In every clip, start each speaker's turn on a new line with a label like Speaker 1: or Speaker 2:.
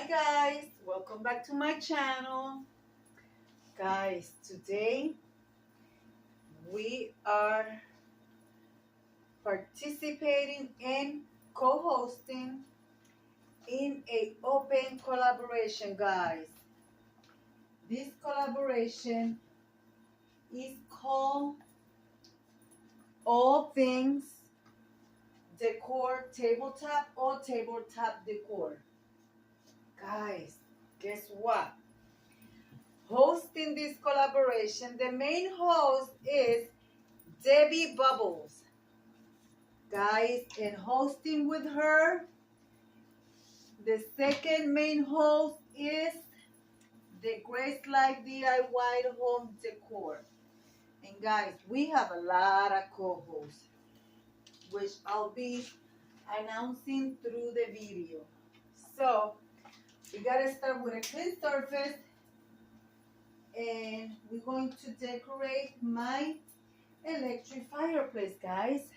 Speaker 1: guys, welcome back to my channel. Guys, today we are participating in co-hosting in a open collaboration, guys. This collaboration is called All Things Decor Tabletop or Tabletop Decor. Guys, guess what? Hosting this collaboration, the main host is Debbie Bubbles. Guys, and hosting with her, the second main host is the Grace Life DIY Home Decor. And guys, we have a lot of co-hosts, which I'll be announcing through the video. So, we gotta start with a clean surface, and we're going to decorate my electric fireplace, guys.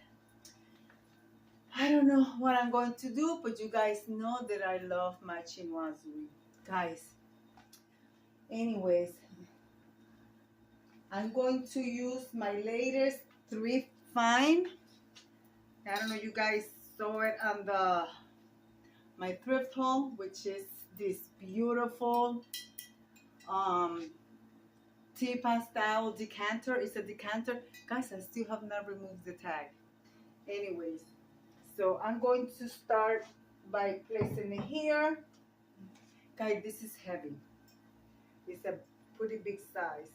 Speaker 1: I don't know what I'm going to do, but you guys know that I love my chinoiserie, guys. Anyways, I'm going to use my latest thrift find. I don't know if you guys saw it on my thrift haul, which is this beautiful teapot style decanter. It's a decanter. Guys, I still have not removed the tag. Anyways, so I'm going to start by placing it here. Guys, this is heavy. It's a pretty big size.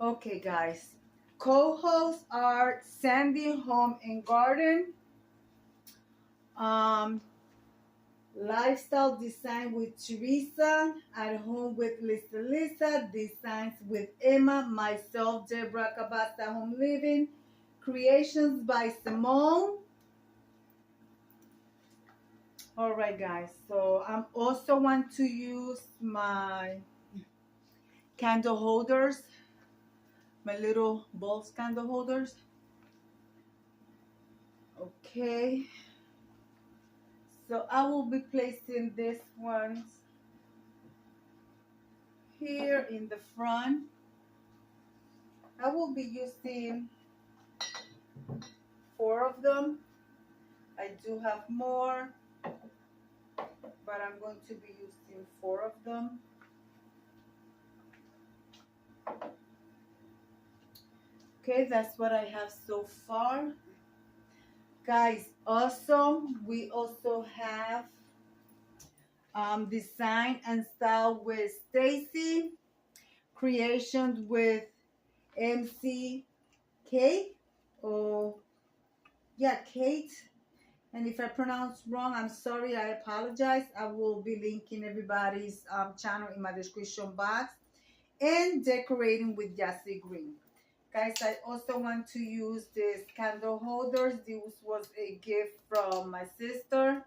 Speaker 1: Okay, guys. Co-hosts are Sandy Home and Garden. Lifestyle Design with Teresa, At Home with Lisa, Designs with Emma, myself, Deborah, Cabassa, Home Living, Creations by Simone. All right, guys, so I'm also want to use my candle holders, my little bulbs candle holders. Okay. So I will be placing this ones here in the front. I will be using 4 of them. I do have more, but I'm going to be using 4 of them. Okay, that's what I have so far. Guys, also, we also have Design and Style with Stacy, Creations with MC Kate, Kate. And if I pronounce wrong, I'm sorry, I apologize. I will be linking everybody's channel in my description box. And Decorating with Yassi Green. Guys, I also want to use these candle holders. This was a gift from my sister.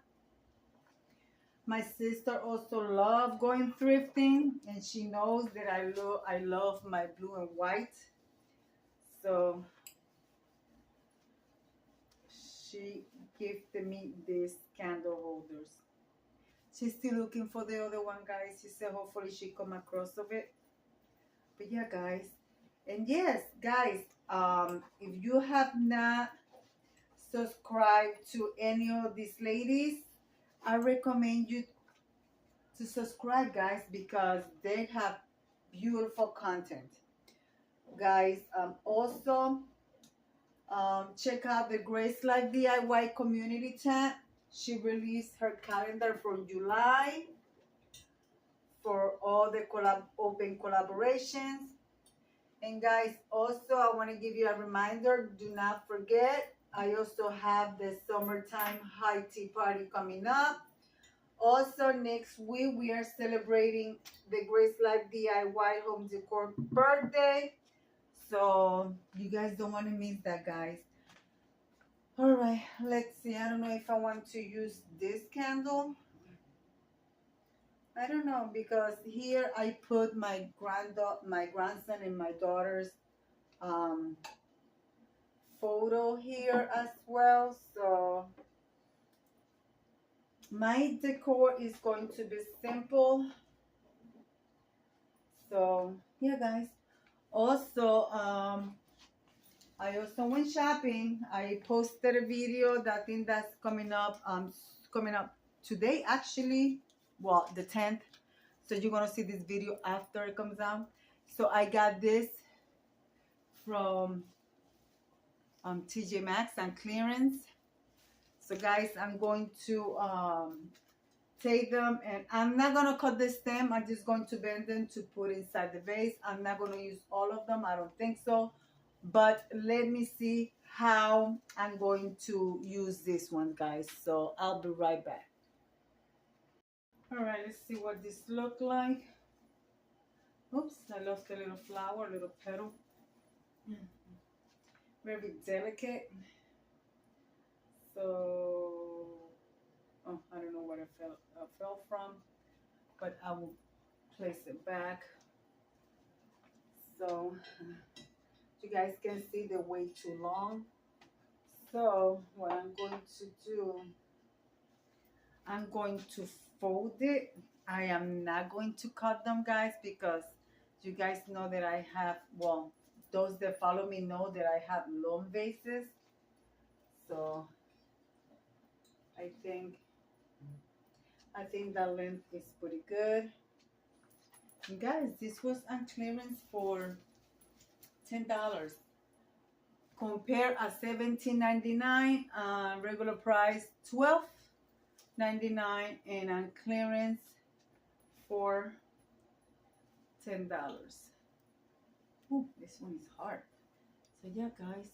Speaker 1: My sister also loves going thrifting, and she knows that I love my blue and white. So she gifted me these candle holders. She's still looking for the other one, guys. She said hopefully she come across of it. But yeah, guys. And yes, guys, if you have not subscribed to any of these ladies, I recommend you to subscribe, guys, because they have beautiful content. Guys, also check out the Grace Life DIY community tab. She released her calendar for July for all the open collaborations. And guys, also I want to give you a reminder, do not forget, I also have the summertime high tea party coming up. Also next week we are celebrating the Grace Life DIY Home Decor birthday. So you guys don't want to miss that, guys. All right, let's see. I don't know if I want to use this candle. I don't know, because here I put my grandson and my daughter's photo here as well. So My decor is going to be simple. So yeah, guys. Also, I also went shopping. I posted a video that thing that's coming up today actually. Well, the 10th. So you're gonna see this video after it comes out. So I got this from TJ Maxx on clearance. So guys, I'm going to take them, and I'm not gonna cut the stem. I'm just going to bend them to put inside the vase. I'm not gonna use all of them. I don't think so. But let me see how I'm going to use this one, guys. So I'll be right back. All right, let's see what this look like. Oops, I lost a little flower, a little petal. Very delicate. So, oh, I don't know where it fell from, but I will place it back. So you guys can see they're way too long. So what I'm going to do, I'm going to fold it. I am not going to cut them, guys, because you guys know that I have, well, those that follow me know that I have long vases. So I think that length is pretty good. And guys, this was on clearance for $10. Compare a $17.99, regular price $12.99, and on clearance for $10. Ooh, this one is hard. So yeah, guys,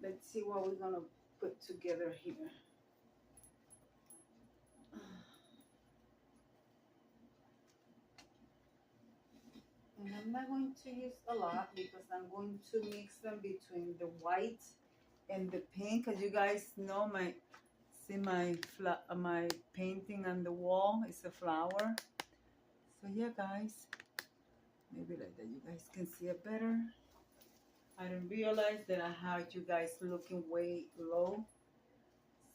Speaker 1: let's see what we're gonna put together here. And I'm not going to use a lot because I'm going to mix them between the white and the pink. As you guys know, my painting on the wall is a flower. So yeah, guys, maybe like that you guys can see it better. I didn't realize that I had you guys looking way low.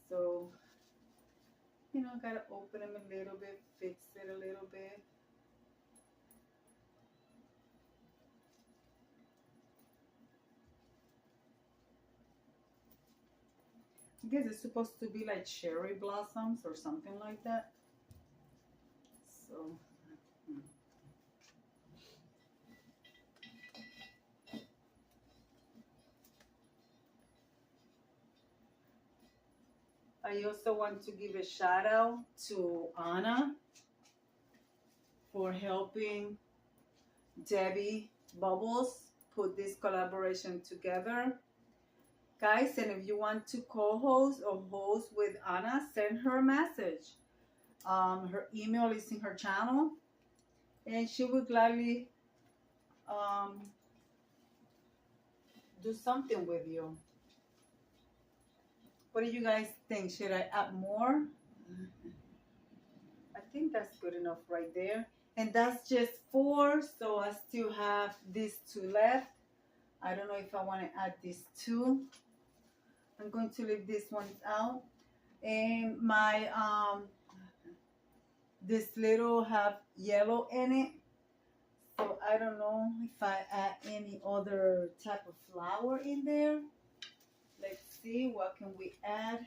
Speaker 1: So, you know, I gotta open them a little bit, fix it a little bit. I guess it's supposed to be like cherry blossoms or something like that. So, I also want to give a shout out to Anna for helping Debbie Bubbles put this collaboration together. Guys, and if you want to co-host or host with Anna, send her a message. Her email is in her channel, and she will gladly do something with you. What do you guys think? Should I add more? I think that's good enough right there. And that's just 4, so I still have these 2 left. I don't know if I want to add these 2. I'm going to leave these ones out. And my this little have yellow in it, so I don't know if I add any other type of flower in there. Let's see, what can we add?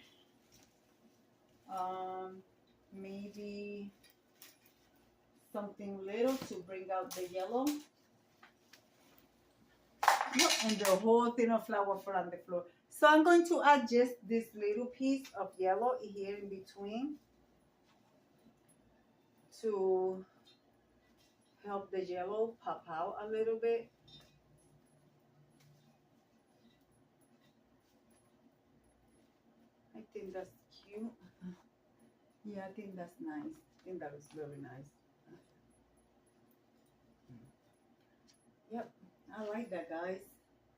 Speaker 1: Maybe something little to bring out the yellow. And the whole thing of flower for on the floor. So I'm going to add just this little piece of yellow here in between to help the yellow pop out a little bit. I think that's cute. Yeah, I think that's nice. I think that is very nice. Yep, I like that, guys.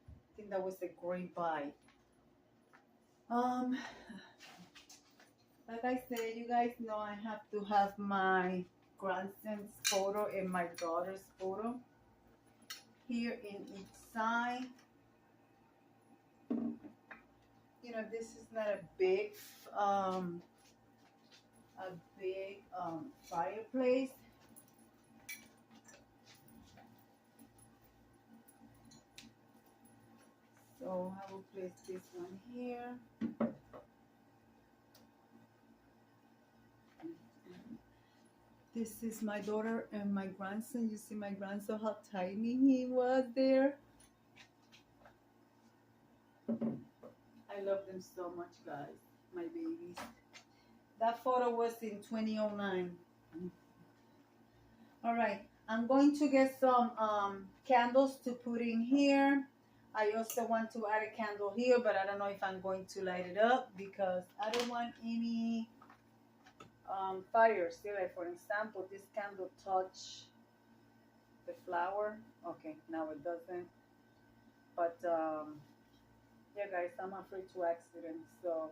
Speaker 1: I think that was a great buy. Like I said, you guys know I have to have my grandson's photo and my daughter's photo here in each side. You know, this is not a big a big fireplace. So I will place this one here. This is my daughter and my grandson. You see my grandson, how tiny he was there. I love them so much, guys, my babies. That photo was in 2009. All right, I'm going to get some candles to put in here. I also want to add a candle here, but I don't know if I'm going to light it up because I don't want any fire. See, like for example, this candle touch the flower. Okay, now it doesn't. But yeah, guys, I'm afraid to accident. So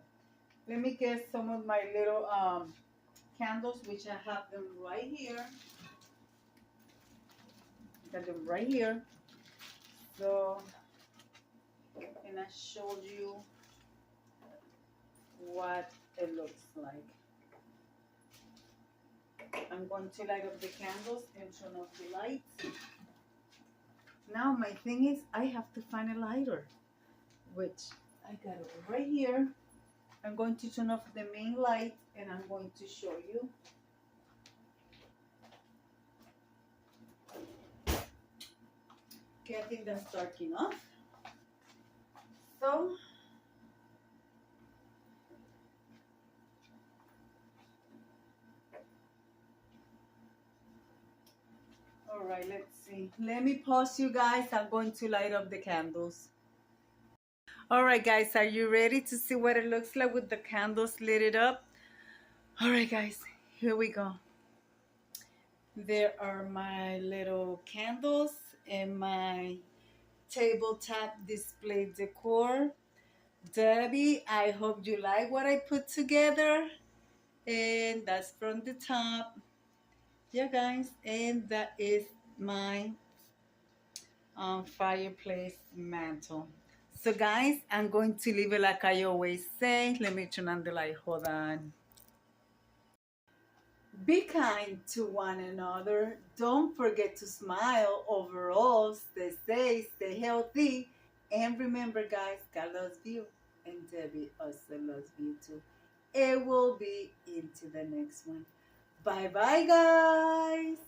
Speaker 1: let me get some of my little candles, which I have them right here. Got them right here. So, and I showed you what it looks like. I'm going to light up the candles and turn off the lights. Now my thing is I have to find a lighter, which I got it right here. I'm going to turn off the main light and I'm going to show you. Okay, I think that's dark enough. So all right, let's see. Let me pause you guys. I'm going to light up the candles. All right, guys, are you ready to see what it looks like with the candles lit up? All right, guys, here we go. There are my little candles and my tabletop display decor. Debbie, I hope you like what I put together. And that's from the top. Yeah, guys, and that is my fireplace mantle. So guys, I'm going to leave it like I always say. Let me turn on the light. Hold on. Be kind to one another. Don't forget to smile. Overall, stay safe, stay healthy. And remember, guys, God loves you. And Debbie also loves you too. It will be into the next one. Bye-bye, guys.